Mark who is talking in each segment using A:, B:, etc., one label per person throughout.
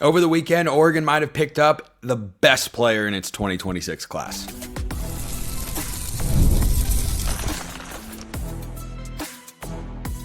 A: Over the weekend, Oregon might have picked up the best player in its 2026 class.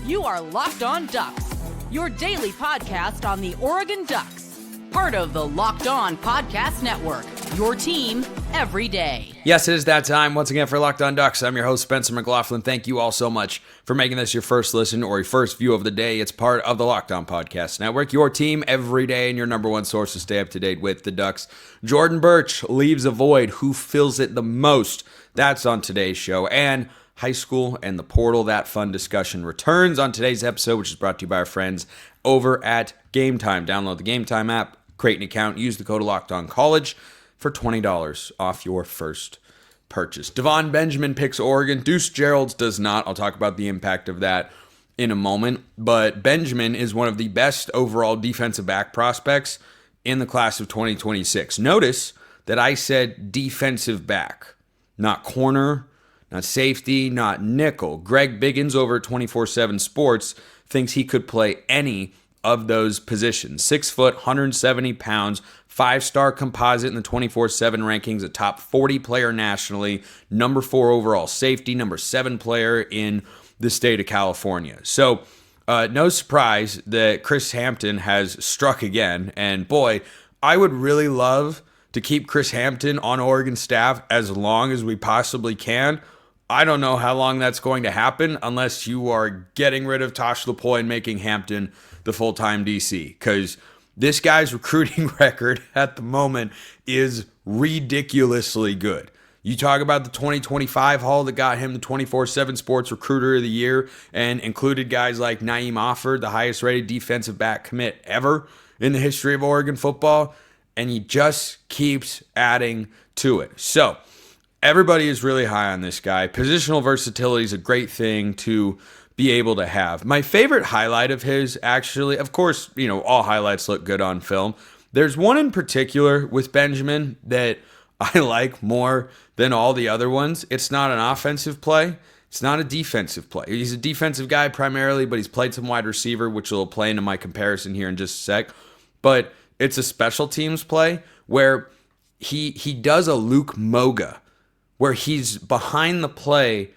B: You are Locked On Ducks, your daily podcast on the Oregon Ducks. Part of the Locked On Podcast Network, your team every day.
A: Yes, it is that time once again for Locked On Ducks. I'm your host, Spencer McLaughlin. Thank you all so much for making this your first listen or your first view of the day. It's part of the Locked On Podcast Network, your team every day and your number one source to stay up to date with the Ducks. Jordan Burch leaves a void. Who fills it the most? That's on today's show. And high school and the portal, that fun discussion returns on today's episode, which is brought to you by our friends over at Game Time. Download the Game Time app, create an account, use the code LOCKEDONCollege for $20 off your first purchase. Davon Benjamin picks Oregon. Deuce Geralds does not. I'll talk about the impact of that in a moment. But Benjamin is one of the best overall defensive back prospects in the class of 2026. Notice that I said defensive back, not corner, not safety, not nickel. Greg Biggins over at 24/7 Sports thinks he could play any of those positions. 6 foot, 170 pounds, 5-star composite in the 24/7 rankings, a top 40 player nationally, number 4 overall safety, number 7 player in the state of California. So no surprise that Chris Hampton has struck again. And boy, I would really love to keep Chris Hampton on Oregon staff as long as we possibly can. I don't know how long that's going to happen unless you are getting rid of Tosh Lupoi and making Hampton the full-time DC, because this guy's recruiting record at the moment is ridiculously good. You talk about the 2025 haul that got him the 24/7 Sports Recruiter of the Year and included guys like Naeem Offord, the highest-rated defensive back commit ever in the history of Oregon football, and he just keeps adding to it. So everybody is really high on this guy. Positional versatility is a great thing to be able to have. My favorite highlight of his, actually, of course, all highlights look good on film. There's one in particular with Benjamin that I like more than all the other ones. It's not an offensive play. It's not a defensive play. He's a defensive guy primarily, but he's played some wide receiver, which will play into my comparison here in just a sec. But it's a special teams play where he does a Luke Moga, where he's behind the play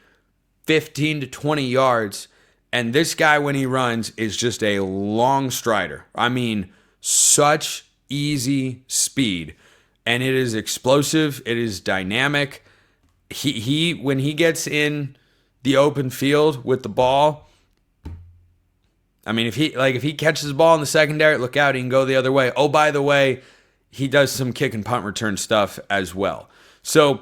A: 15 to 20 yards, and this guy, when he runs, is just a long strider. I mean, such easy speed, and it is explosive. It is dynamic. He when he gets in the open field with the ball, I mean, if he catches the ball in the secondary, look out, he can go the other way. Oh, by the way, he does some kick and punt return stuff as well. So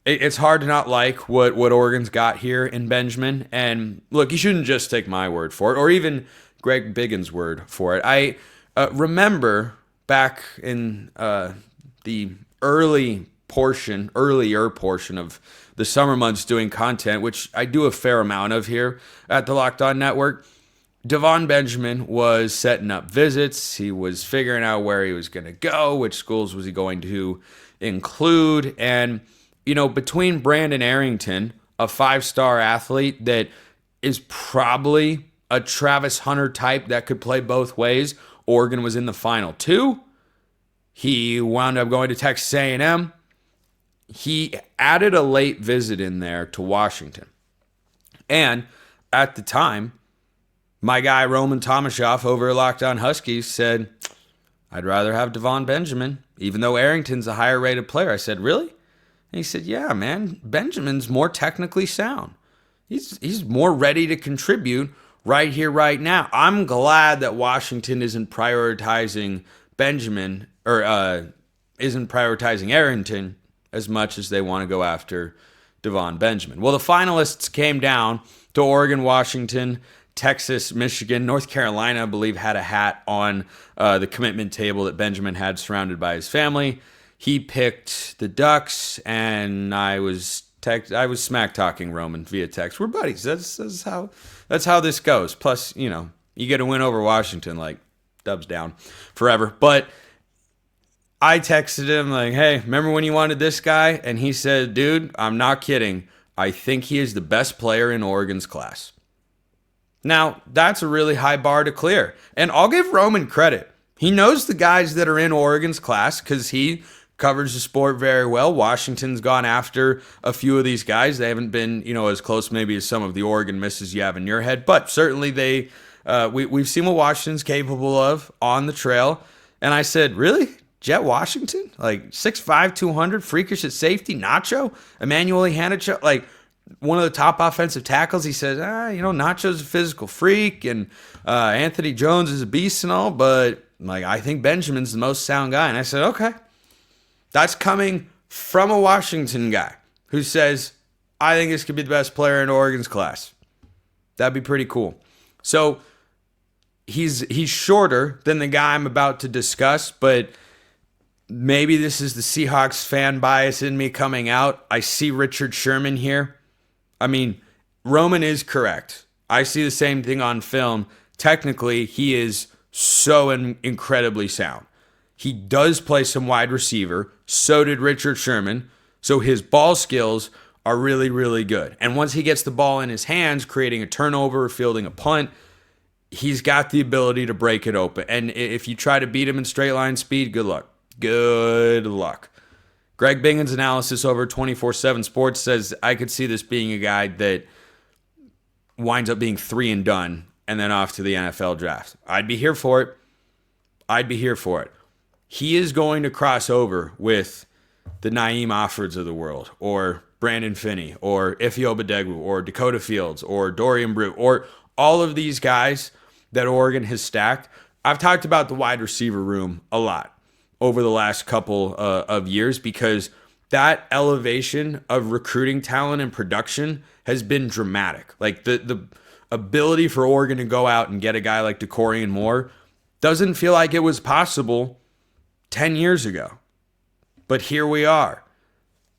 A: it's hard to not like what Oregon's got here in Benjamin. And look, you shouldn't just take my word for it, or even Greg Biggins' word for it. I remember back in the earlier portion of the summer months doing content, which I do a fair amount of here at the Locked On Network, Davon Benjamin was setting up visits. He was figuring out where he was going to go, which schools was he going to include, and between Brandon Arrington, a 5-star athlete that is probably a Travis Hunter type that could play both ways, Oregon was in the final 2. He wound up going to Texas A&M. He added a late visit in there to Washington. And at the time, my guy Roman Tomashoff over at Locked On Huskies said, I'd rather have Davon Benjamin, even though Arrington's a higher rated player. I said, really? And he said, yeah, man, Benjamin's more technically sound. He's more ready to contribute right here, right now. I'm glad that Washington isn't prioritizing Benjamin or isn't prioritizing Arrington as much as they want to go after Davon Benjamin. Well, the finalists came down to Oregon, Washington, Texas, Michigan, North Carolina, I believe, had a hat on the commitment table that Benjamin had surrounded by his family. He picked the Ducks, and I was smack talking Roman via text. We're buddies. That's how this goes. Plus, you get a win over Washington, like Dubs down forever. But I texted him like, hey, remember when you wanted this guy? And he said, dude, I'm not kidding. I think he is the best player in Oregon's class. Now, that's a really high bar to clear. And I'll give Roman credit. He knows the guys that are in Oregon's class because he covers the sport very well. Washington's gone after a few of these guys. They haven't been, as close maybe as some of the Oregon misses you have in your head, but certainly we've seen what Washington's capable of on the trail. And I said, really? Jet Washington? Like 6'5", 200, freakish at safety, Nacho, Emmanuel Hanicho, like one of the top offensive tackles. He says, Nacho's a physical freak, and Anthony Jones is a beast and all, but like I think Benjamin's the most sound guy. And I said, okay. That's coming from a Washington guy who says, I think this could be the best player in Oregon's class. That'd be pretty cool. So he's shorter than the guy I'm about to discuss, but maybe this is the Seahawks fan bias in me coming out. I see Richard Sherman here. I mean, Roman is correct. I see the same thing on film. Technically, he is so incredibly sound. He does play some wide receiver. So did Richard Sherman. So his ball skills are really, really good. And once he gets the ball in his hands, creating a turnover, fielding a punt, he's got the ability to break it open. And if you try to beat him in straight line speed, good luck. Good luck. Greg Bingen's analysis over 24/7 Sports says I could see this being a guy that winds up being 3 and done and then off to the NFL draft. I'd be here for it. He is going to cross over with the Naeem Offords of the world, or Brandon Finney, or Ife Obadegwu, or Dakota Fields, or Dorian Brew, or all of these guys that Oregon has stacked. I've talked about the wide receiver room a lot over the last couple of years because that elevation of recruiting talent and production has been dramatic. Like the ability for Oregon to go out and get a guy like Deuce Moore doesn't feel like it was possible 10 years ago. But here we are.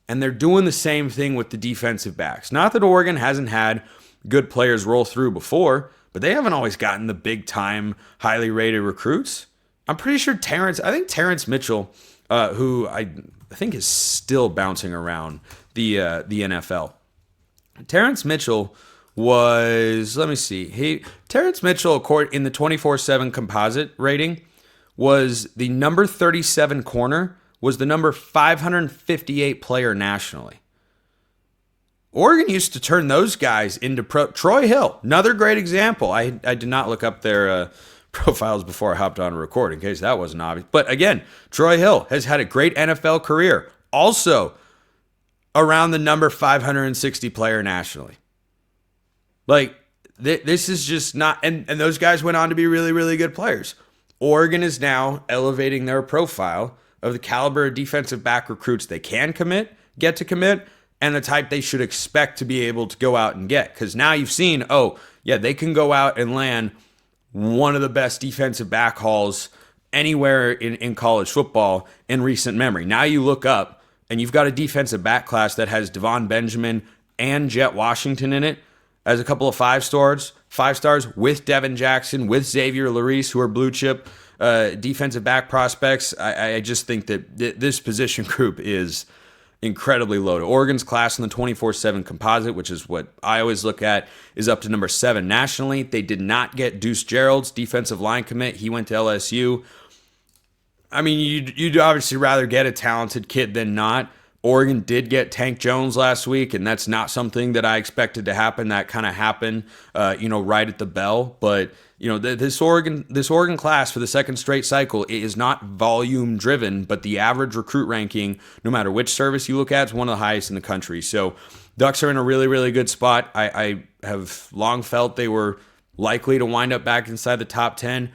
A: And they're doing the same thing with the defensive backs. Not that Oregon hasn't had good players roll through before, but they haven't always gotten the big time, highly rated recruits. I'm pretty sure Terrence Mitchell, who I think is still bouncing around the NFL. Terrence Mitchell was, Terrence Mitchell, in the 24/7 composite rating, was the number 37 corner, was the number 558 player nationally. Oregon used to turn those guys into pro. Troy Hill, another great example. I did not look up their profiles before I hopped on a record in case that wasn't obvious. But again, Troy Hill has had a great NFL career. Also around the number 560 player nationally. Like, this is just not... And those guys went on to be really, really good players. Oregon is now elevating their profile of the caliber of defensive back recruits they can get to commit, and the type they should expect to be able to go out and get. Because now you've seen, they can go out and land one of the best defensive back hauls anywhere in college football in recent memory. Now you look up, and you've got a defensive back class that has Davon Benjamin and Jet Washington in it as a couple of five stars with Devin Jackson, with Xavier Larice, who are blue chip defensive back prospects. I just think that this position group is incredibly loaded. Oregon's class in the 24/7 composite, which is what I always look at, is up to number 7 nationally. They did not get Deuce Geralds, defensive line commit. He went to LSU. I mean, you'd obviously rather get a talented kid than not. Oregon did get Tank Jones last week, and that's not something that I expected to happen. That kind of happened, right at the bell. But this Oregon class for the second straight cycle is not volume driven, but the average recruit ranking, no matter which service you look at, is one of the highest in the country. So Ducks are in a really, really good spot. I have long felt they were likely to wind up back inside the top 10.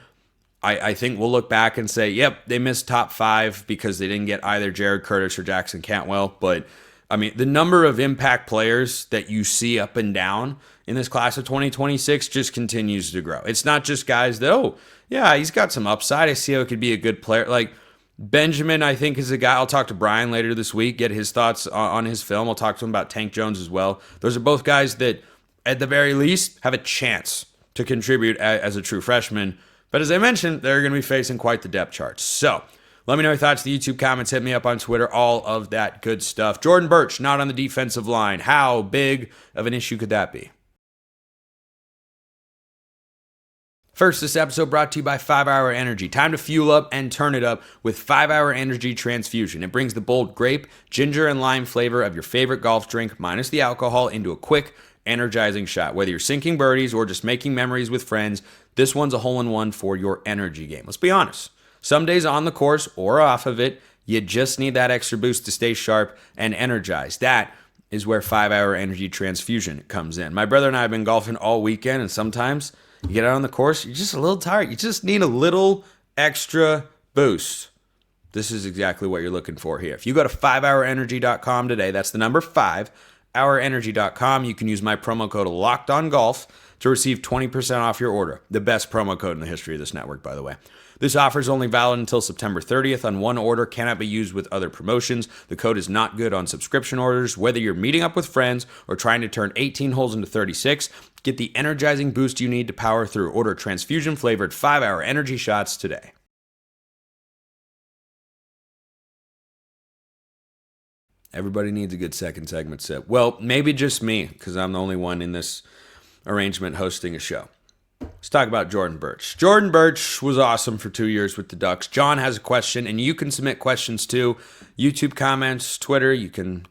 A: I think we'll look back and say, yep, they missed top 5 because they didn't get either Jared Curtis or Jackson Cantwell. But, I mean, the number of impact players that you see up and down in this class of 2026 just continues to grow. It's not just guys that, he's got some upside. I see how it could be a good player. Like, Benjamin, I think, is a guy. I'll talk to Brian later this week, get his thoughts on his film. I'll talk to him about Tank Jones as well. Those are both guys that, at the very least, have a chance to contribute as a true freshman. But as I mentioned, they're going to be facing quite the depth chart. So let me know your thoughts in the YouTube comments. Hit me up on Twitter. All of that good stuff. Jordan Burch, not on the defensive line. How big of an issue could that be? First, this episode brought to you by 5 Hour Energy. Time to fuel up and turn it up with 5 Hour Energy Transfusion. It brings the bold grape, ginger, and lime flavor of your favorite golf drink, minus the alcohol, into a quick, energizing shot. Whether you're sinking birdies or just making memories with friends, this one's a hole-in-one for your energy game. Let's be honest. Some days on the course or off of it, you just need that extra boost to stay sharp and energized. That is where 5 Hour Energy Transfusion comes in. My brother and I have been golfing all weekend, and sometimes you get out on the course, you're just a little tired. You just need a little extra boost. This is exactly what you're looking for here. If you go to 5hourenergy.com today, that's the number 5hourenergy.com, you can use my promo code LOCKEDONGolf to receive 20% off your order. The best promo code in the history of this network, by the way. This offer is only valid until September 30th on one order, cannot be used with other promotions. The code is not good on subscription orders. Whether you're meeting up with friends or trying to turn 18 holes into 36, get the energizing boost you need to power through. Order transfusion-flavored 5 Hour Energy shots today. Everybody needs a good second segment sip. Well, maybe just me, because I'm the only one in this arrangement hosting a show. Let's talk about Jordan Burch. Jordan Burch was awesome for 2 years with the Ducks. John has a question, and you can submit questions too. YouTube comments, Twitter. You can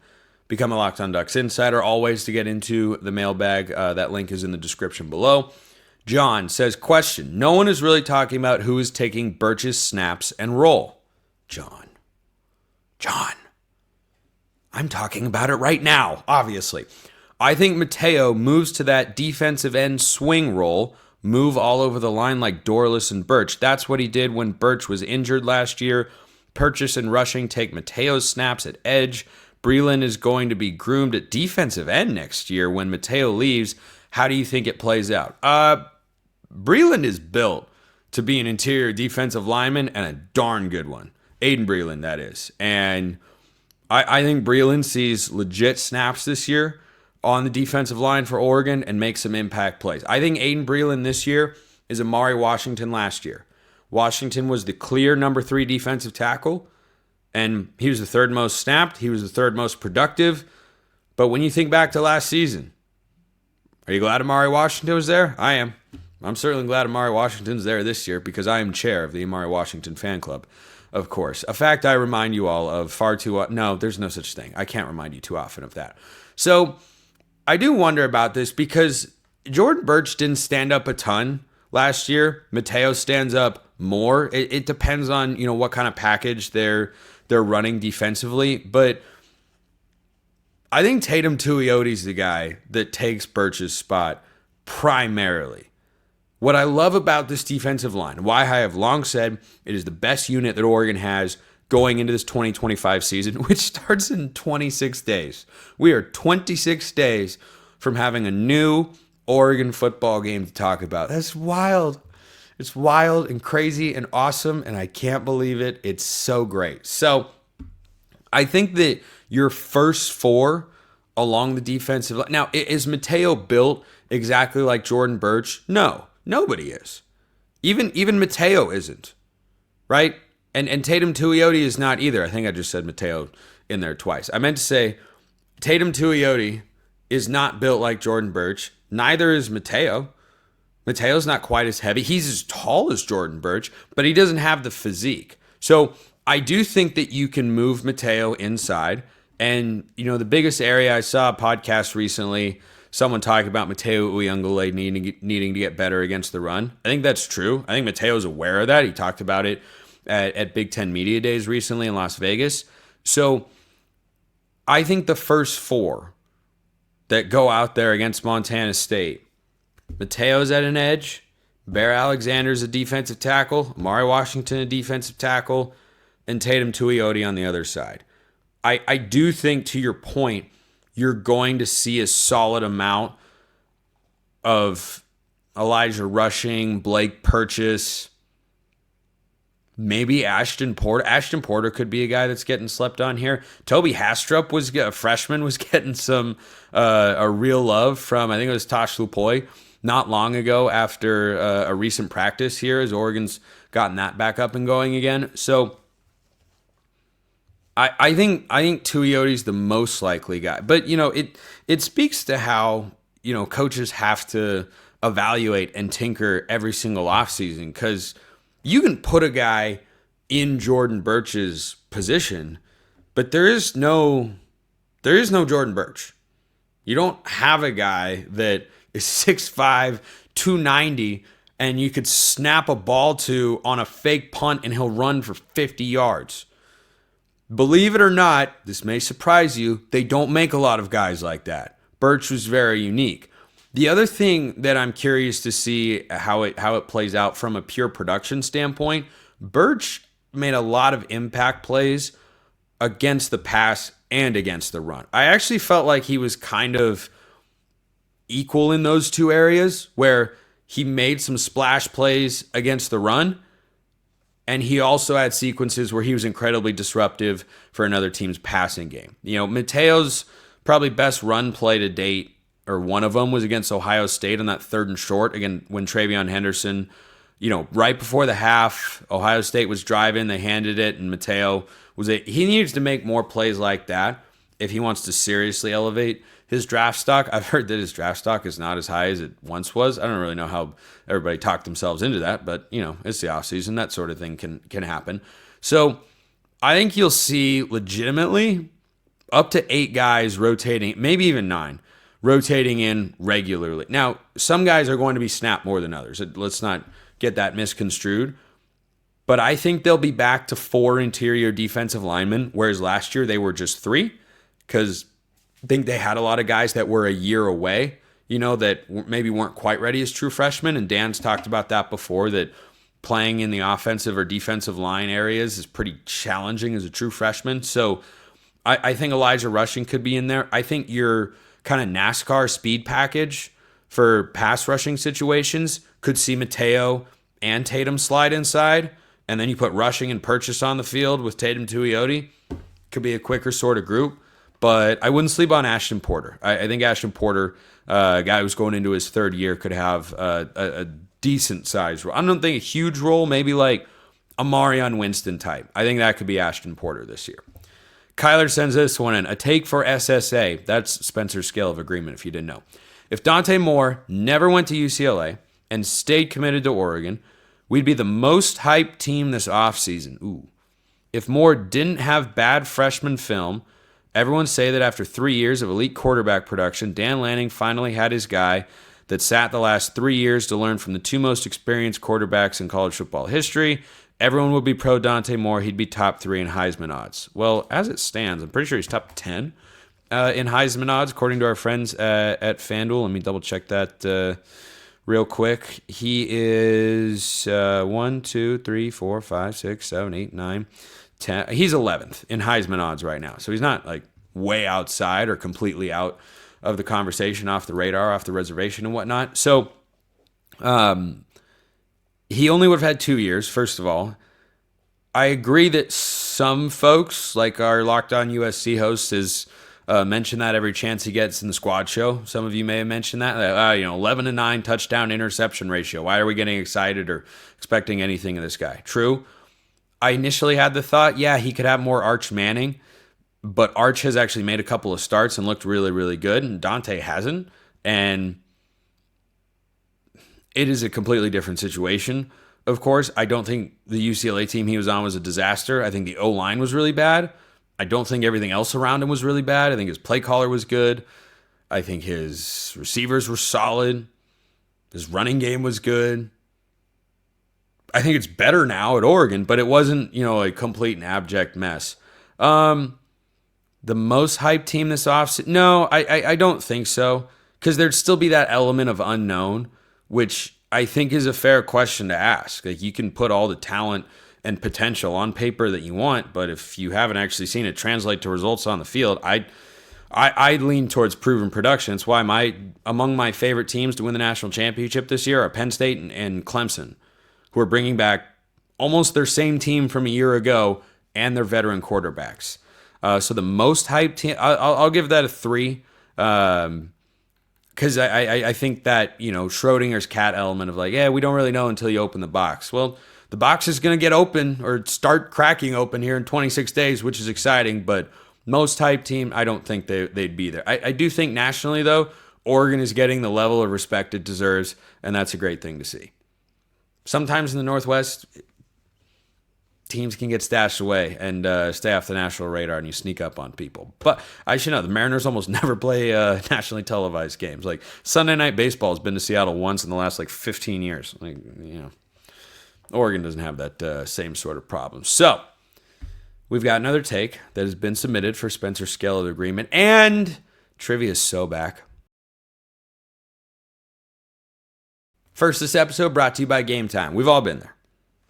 A: become a Locked On Ducks insider. All ways to get into the mailbag. That link is in the description below. John says, question. No one is really talking about who is taking Burch's snaps and role. John. I'm talking about it right now, obviously. I think Mateo moves to that defensive end swing role, move all over the line like Dorless and Burch. That's what he did when Burch was injured last year. Purchase and Rushing take Mateo's snaps at edge. Breland is going to be groomed at defensive end next year when Mateo leaves. How do you think it plays out? Breland is built to be an interior defensive lineman and a darn good one. Aiden Breland, that is. And I think Breland sees legit snaps this year on the defensive line for Oregon and make some impact plays. I think Aiden Breland this year is Amari Washington last year. Washington was the clear number 3 defensive tackle, and he was the third most snapped. He was the third most productive. But when you think back to last season, are you glad Amari Washington was there? I am. I'm certainly glad Amari Washington's there this year because I am chair of the Amari Washington fan club, of course. A fact I remind you all of far too often. No, there's no such thing. I can't remind you too often of that. So I do wonder about this because Jordan Burch didn't stand up a ton last year. Mateo stands up more. It depends on, what kind of package they're running defensively. But I think Tatum Tuiotti's the guy that takes Burch's spot primarily. What I love about this defensive line, why I have long said it is the best unit that Oregon has going into this 2025 season, which starts in 26 days. We are 26 days from having a new Oregon football game to talk about. That's wild. It's wild and crazy and awesome, and I can't believe it. It's so great. So I think that your first 4 along the defensive line. Now, is Mateo built exactly like Jordan Burch? No, nobody is. Even Mateo isn't, right? And Tatum Tuioti is not either. I think I just said Mateo in there twice. I meant to say Tatum Tuioti is not built like Jordan Burch. Neither is Mateo. Mateo's not quite as heavy. He's as tall as Jordan Burch, but he doesn't have the physique. So I do think that you can move Mateo inside. And, the biggest area I saw a podcast recently, someone talking about Mateo Uyunglele needing to get better against the run. I think that's true. I think Mateo's aware of that. He talked about it at Big Ten Media Days recently in Las Vegas. So I think the first 4 that go out there against Montana State, Mateo's at an edge, Bear Alexander's a defensive tackle, Amari Washington a defensive tackle, and Tatum Tuioti on the other side. I do think, to your point, you're going to see a solid amount of Elijah Rushing, Blake Purchase, maybe Ashton Porter. Ashton Porter could be a guy that's getting slept on here. Toby Hastrup a freshman, was getting some a real love from, I think it was Tosh Lupoi, not long ago after a recent practice here as Oregon's gotten that back up and going again. So I think Tuiotti's the most likely guy. But, it speaks to how, coaches have to evaluate and tinker every single offseason, because you can put a guy in Jordan Burch's position, but there is no Jordan Burch. You don't have a guy that is 6'5", 290, and you could snap a ball to on a fake punt and he'll run for 50 yards. Believe it or not, this may surprise you, they don't make a lot of guys like that. Burch was very unique. The other thing that I'm curious to see how it plays out from a pure production standpoint, Burch made a lot of impact plays against the pass and against the run. I actually felt like he was kind of equal in those two areas, where he made some splash plays against the run, and he also had sequences where he was incredibly disruptive for another team's passing game. You know, Mateo's probably best run play to date, or one of them, was against Ohio State on that 3rd and short, again, when Travion Henderson, right before the half, Ohio State was driving, they handed it, and Mateo he needs to make more plays like that if he wants to seriously elevate his draft stock. I've heard that his draft stock is not as high as it once was. I don't really know how everybody talked themselves into that, but, it's the offseason. That sort of thing can happen. So I think you'll see legitimately up to 8 guys rotating, maybe even 9, rotating in regularly. Now, some guys are going to be snapped more than others. Let's not get that misconstrued. But I think they'll be back to 4 interior defensive linemen, whereas last year they were just 3, because I think they had a lot of guys that were a year away, that maybe weren't quite ready as true freshmen. And Dan's talked about that before, that playing in the offensive or defensive line areas is pretty challenging as a true freshman. So I think Elijah Rushing could be in there. I think your kind of NASCAR speed package for pass rushing situations could see Mateo and Tatum slide inside, and then you put Rushing and Purchase on the field with Tatum Tuioti. Could be a quicker sort of group. But I wouldn't sleep on Ashton Porter. I think Ashton Porter, a guy who's going into his 3rd year, could have a decent size role. I don't think a huge role, maybe like a Marion Winston type. I think that could be Ashton Porter this year. Kyler sends this one in. A take for SSA. That's Spencer's scale of agreement, if you didn't know. If Dante Moore never went to UCLA and stayed committed to Oregon, we'd be the most hyped team this offseason. Ooh. If Moore didn't have bad freshman film, everyone say that after 3 years of elite quarterback production, Dan Lanning finally had his guy that sat the last 3 years to learn from the 2 most experienced quarterbacks in college football history. Everyone would be pro Dante Moore. He'd be top 3 in Heisman odds. Well, as it stands, I'm pretty sure he's top 10 in Heisman odds, according to our friends at FanDuel. Let me double check that real quick. He is 1, 2, 3, 4, 5, 6, 7, 8, 9, 10. He's 11th in Heisman odds right now. So he's not like way outside or completely out of the conversation, off the radar, off the reservation and whatnot. So he only would have had 2 years, first of all. I agree that some folks, like our Locked On USC host, has mentioned that every chance he gets in the squad show. Some of you may have mentioned that. 11-9 touchdown interception ratio. Why are we getting excited or expecting anything of this guy? True. I initially had the thought, he could have more Arch Manning, but Arch has actually made a couple of starts and looked really, really good, and Dante hasn't. And it is a completely different situation. Of course, I don't think the UCLA team he was on was a disaster. I think the O-line was really bad. I don't think everything else around him was really bad. I think his play caller was good. I think his receivers were solid. His running game was good. I think it's better now at Oregon, but it wasn't, a complete and abject mess. The most hyped team this offseason? No, I don't think so, because there'd still be that element of unknown, which I think is a fair question to ask. Like, you can put all the talent and potential on paper that you want, but if you haven't actually seen it translate to results on the field, I lean towards proven production. It's why among my favorite teams to win the national championship this year are Penn State and Clemson, who are bringing back almost their same team from a year ago and their veteran quarterbacks. So the most hyped team, I'll give that a 3, because I think that, Schrodinger's cat element of like, we don't really know until you open the box. Well, the box is going to get open or start cracking open here in 26 days, which is exciting, but most hyped team, I don't think they'd be there. I do think nationally, though, Oregon is getting the level of respect it deserves, and that's a great thing to see. Sometimes in the Northwest, teams can get stashed away and stay off the national radar, and you sneak up on people. But I should know, the Mariners almost never play nationally televised games. Like, Sunday Night Baseball has been to Seattle once in the last, 15 years. Oregon doesn't have that same sort of problem. So, we've got another take that has been submitted for Spencer's scale of agreement, and trivia is so back. First, this episode brought to you by Game Time. We've all been there.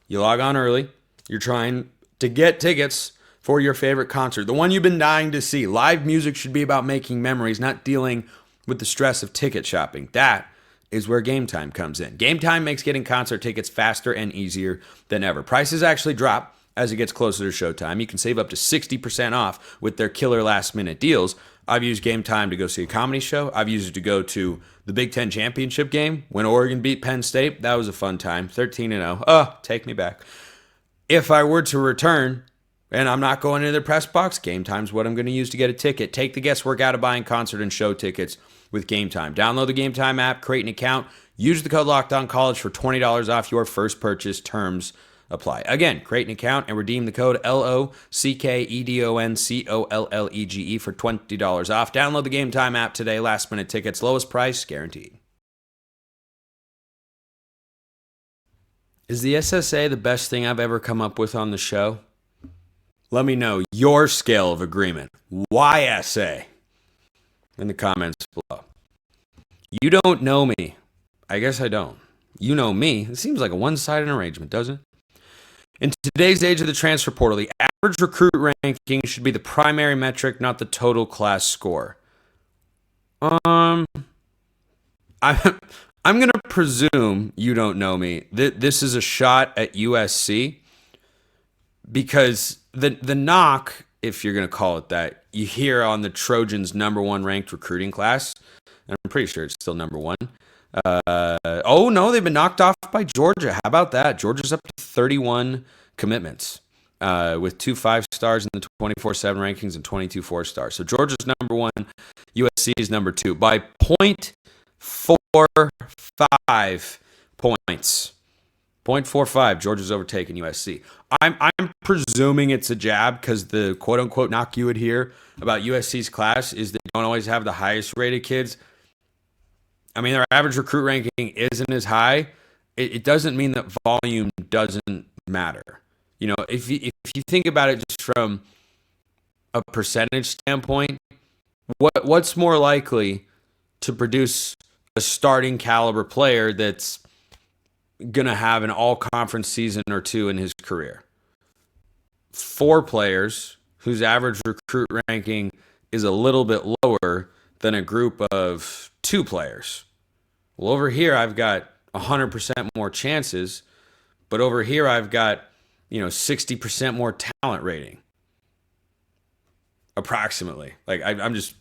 A: You log on early. You're trying to get tickets for your favorite concert, the one you've been dying to see. Live music should be about making memories, not dealing with the stress of ticket shopping. That is where Game Time comes in. Game Time makes getting concert tickets faster and easier than ever. Prices actually drop as it gets closer to showtime. You can save up to 60% off with their killer last-minute deals. I've used Game Time to go see a comedy show. I've used it to go to the Big Ten championship game when Oregon beat Penn State. That was a fun time. 13-0. Oh, take me back. If I were to return and I'm not going into the press box, Game Time's what I'm going to use to get a ticket. Take the guesswork out of buying concert and show tickets with Game Time. Download the Game Time app, create an account, use the code LOCKEDONCollege for $20 off your first purchase. Terms apply. Again, create an account and redeem the code LOCKEDONCOLLEGE for $20 off. Download the Game Time app today. Last minute tickets, lowest price guaranteed. Is the SSA the best thing I've ever come up with on the show? Let me know your scale of agreement. YSA in the comments below. You don't know me. I guess I don't. You know me. It seems like a one-sided arrangement, doesn't it? In today's age of the transfer portal, the average recruit ranking should be the primary metric, not the total class score. I'm going to presume you don't know me. This is a shot at USC because the knock, if you're going to call it that, you hear on the Trojans' number one ranked recruiting class, and I'm pretty sure it's still number one. Oh, no, they've been knocked off by Georgia. How about that? Georgia's up to 31 commitments with 2 5-stars in the 24/7 rankings and 22 4-stars. So Georgia's number one, USC is number two by 0.45 points. 0.45, Georgia's overtaken USC. I'm presuming it's a jab because the quote-unquote knock you would hear about USC's class is they don't always have the highest-rated kids. I mean, their average recruit ranking isn't as high. It doesn't mean that volume doesn't matter. You know, if you think about it just from a percentage standpoint, what's more likely to produce a starting caliber player that's going to have an all-conference season or two in his career? 4 players whose average recruit ranking is a little bit lower than a group of 2 players. Well, over here I've got 100% more chances, but over here I've got, 60% more talent rating. Approximately. Like I'm just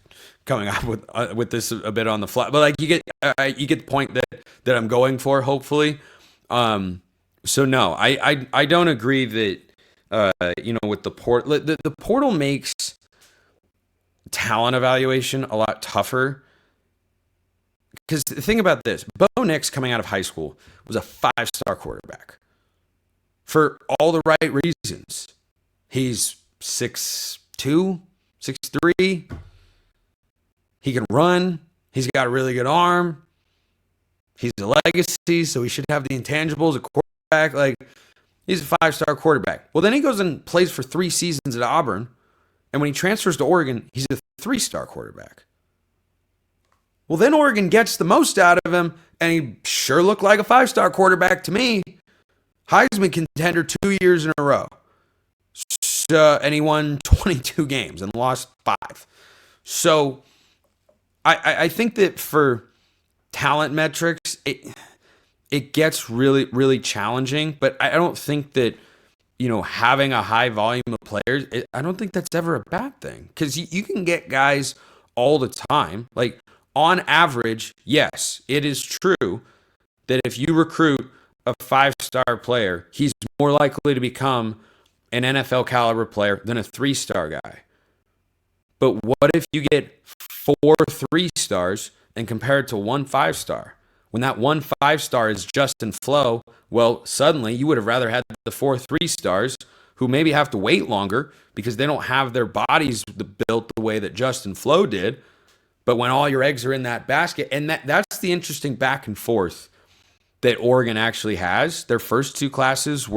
A: coming up with this a bit on the fly, but like you get the point that I'm going for, hopefully. So no, I don't agree that with the portal. The portal makes talent evaluation a lot tougher. Because think about this. Bo Nix, coming out of high school, was a 5-star quarterback. For all the right reasons. He's 6'2", 6'3". He can run. He's got a really good arm. He's a legacy, so he should have the intangibles, a quarterback. Like, he's a 5-star quarterback. Well, then he goes and plays for 3 seasons at Auburn. And when he transfers to Oregon, he's a 3-star quarterback. Well, then Oregon gets the most out of him, and he sure looked like a 5-star quarterback to me. Heisman contender 2 years in a row. And he won 22 games and lost 5. So I think that for talent metrics, it gets really, really challenging. But I don't think that, having a high volume of players, I don't think that's ever a bad thing. Because you can get guys all the time. Like, on average, yes, it is true that if you recruit a 5-star player, he's more likely to become an NFL caliber player than a 3-star guy. But what if you get 4 3-stars and compare it to one 5-star. When that one 5-star is Justin Flo, well, suddenly you would have rather had the 4 3-stars who maybe have to wait longer because they don't have their bodies built the way that Justin Flo did. But when all your eggs are in that basket, and that's the interesting back and forth that Oregon actually has. Their first 2 classes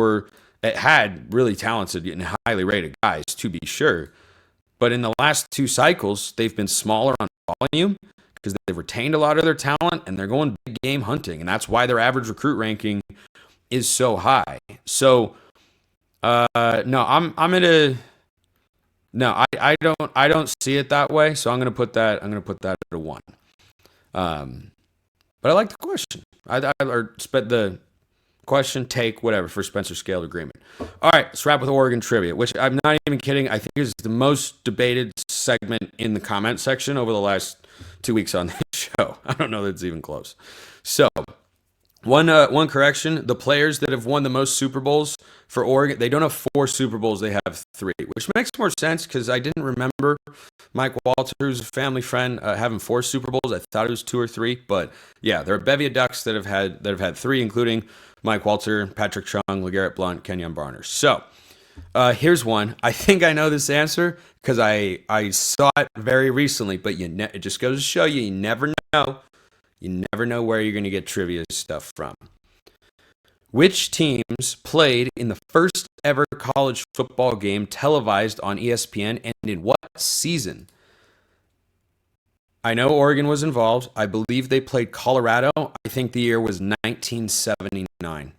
A: had really talented and highly rated guys, to be sure. But in the last 2 cycles, they've been smaller on volume because they've retained a lot of their talent and they're going big game hunting. And that's why their average recruit ranking is so high. So, I don't see it that way. So I'm going to put that at a 1. But I like the question. Or spent the question, take, whatever, for Spencer's scale agreement. All right, let's wrap with Oregon trivia, which I'm not even kidding. I think is the most debated segment in the comment section over the last 2 weeks on this show. I don't know that it's even close. So, one correction. The players that have won the most Super Bowls for Oregon, they don't have 4 Super Bowls. They have 3, which makes more sense because I didn't remember Mike Walter, who's a family friend, having 4 Super Bowls. I thought it was 2 or 3, but yeah, there are a bevy of Ducks that have had 3, including Mike Walter, Patrick Chung, LeGarrette Blount, Kenyon Barner. So here's one. I think I know this answer because I saw it very recently, but it just goes to show you never know. You never know where you're going to get trivia stuff from. Which teams played in the first ever college football game televised on ESPN and in what season? I know Oregon was involved. I believe they played Colorado. I think the year was 1979.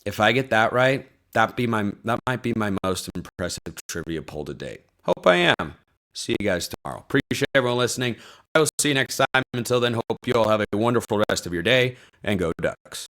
A: If I get that right, that might be my most impressive trivia poll to date. Hope I am. See you guys tomorrow. Appreciate everyone listening. I will see you next time. Until then, hope you all have a wonderful rest of your day, and go Ducks.